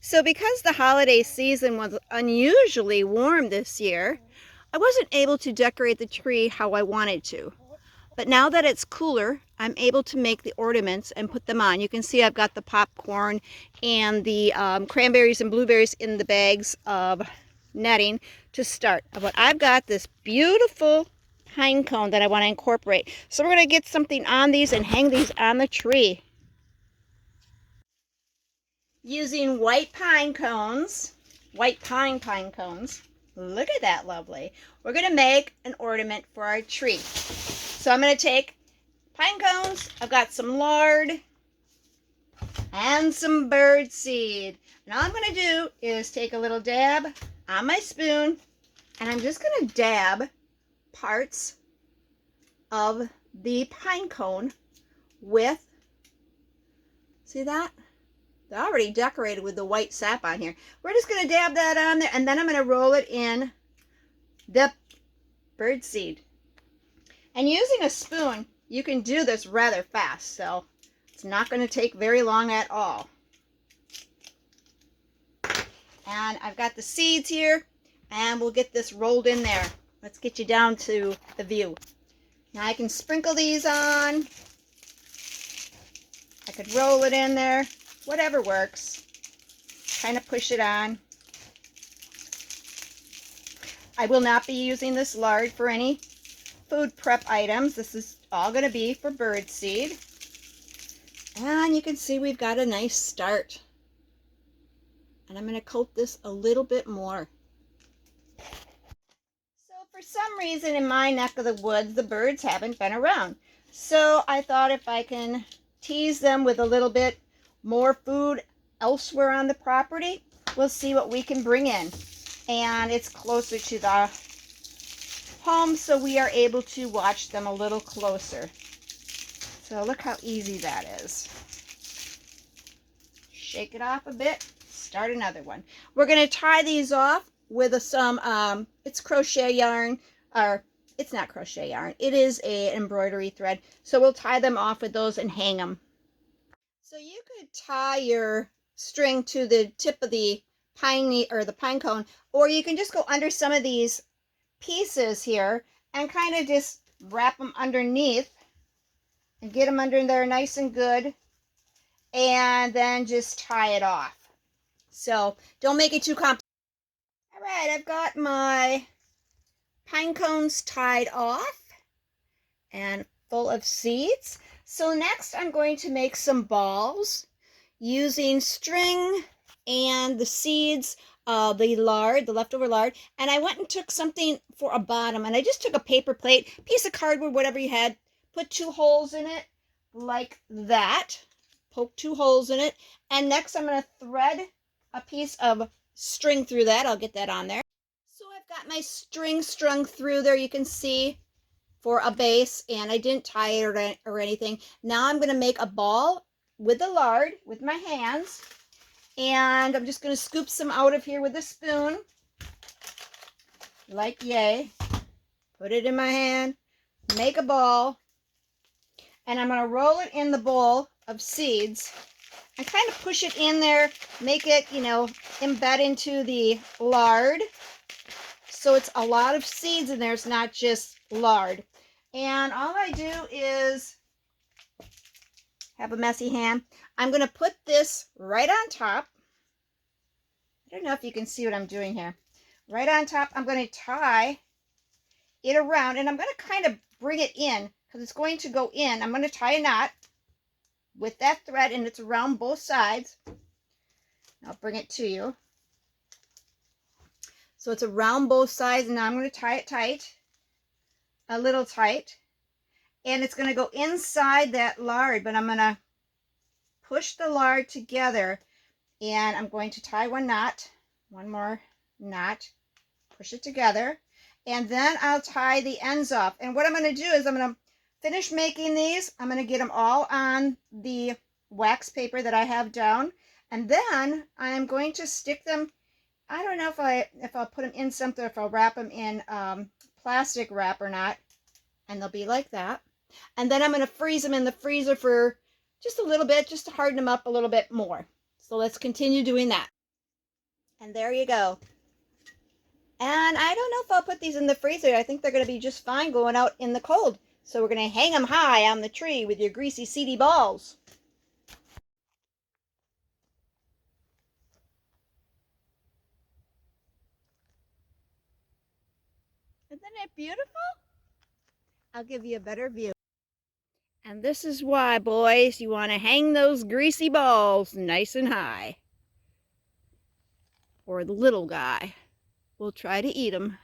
So because the holiday season was unusually warm this year, I wasn't able to decorate the tree how I wanted to. But now that it's cooler, I'm able to make the ornaments and put them on. You can see I've got the popcorn and the cranberries and blueberries in the bags of netting to start. But I've got this beautiful pine cone that I want to incorporate. So we're going to get something on these and hang these on the tree. Using white pine cones, white pine cones. Look at that, lovely. We're going to make an ornament for our tree. So I'm going to take pine cones, I've got some lard, and some bird seed. And all I'm going to do is take a little dab on my spoon, and I'm just going to dab parts of the pine cone with, see that? They're already decorated with the white sap on here. We're just going to dab that on there, and then I'm going to roll it in the bird seed. And using a spoon, you can do this rather fast, so it's not going to take very long at all. And I've got the seeds here, and we'll get this rolled in there. Let's get you down to the view. Now I can sprinkle these on. I could roll it in there. Whatever works. Kind of push it on. I will not be using this lard for any food prep items. This is all going to be for bird seed. And you can see we've got a nice start. And I'm going to coat this a little bit more. So for some reason in my neck of the woods, the birds haven't been around. So I thought if I can tease them with a little bit more food elsewhere on the property, we'll see what we can bring in. And it's closer to the home, so we are able to watch them a little closer. So look how easy that is. Shake it off a bit, start another one. We're going to tie these off with some, it's crochet yarn, or it's not crochet yarn, it is an embroidery thread. So we'll tie them off with those and hang them. So you could tie your string to the tip of the pine or the pine cone, or you can just go under some of these pieces here and kind of just wrap them underneath and get them under there nice and good, and then just tie it off. So don't make it too complicated. All right, I've got my pine cones tied off and full of seeds. So next I'm going to make some balls using string and the seeds, the lard, the leftover lard. And I went and took something for a bottom, and I just took a paper plate, piece of cardboard, whatever you had, put 2 holes in it like that, poke 2 holes in it. And next I'm going to thread a piece of string through that. I'll get that on there. So I've got my string strung through there, you can see, for a base, and I didn't tie it or anything. Now I'm going to make a ball with the lard with my hands, and I'm just going to scoop some out of here with a spoon, like yay. Put it in my hand, make a ball, and I'm going to roll it in the bowl of seeds and kind of push it in there, make it, you know, embed into the lard. So it's a lot of seeds in there, it's not just lard. And all I do is have a messy hand. I'm going to put this right on top. I don't know if you can see what I'm doing here. Right on top, I'm going to tie it around, and I'm going to kind of bring it in because it's going to go in. I'm going to tie a knot with that thread, and it's around both sides. I'll bring it to you. So it's around both sides, and now I'm going to tie it tight, a little tight, and it's going to go inside that lard, but I'm going to push the lard together, and I'm going to tie one knot, one more knot, push it together, and then I'll tie the ends off. And what I'm going to do is I'm going to finish making these. I'm going to get them all on the wax paper that I have down, and then I'm going to stick them. I don't know if I'll put them in something, if I'll wrap them in plastic wrap or not, and they'll be like that. And then I'm going to freeze them in the freezer for just a little bit, just to harden them up a little bit more. So let's continue doing that. And there you go. And I don't know if I'll put these in the freezer. I think they're going to be just fine going out in the cold. So we're going to hang them high on the tree with your greasy, seedy balls. Isn't it beautiful? I'll give you a better view. And this is why, boys, you want to hang those greasy balls nice and high. Or the little guy will try to eat them.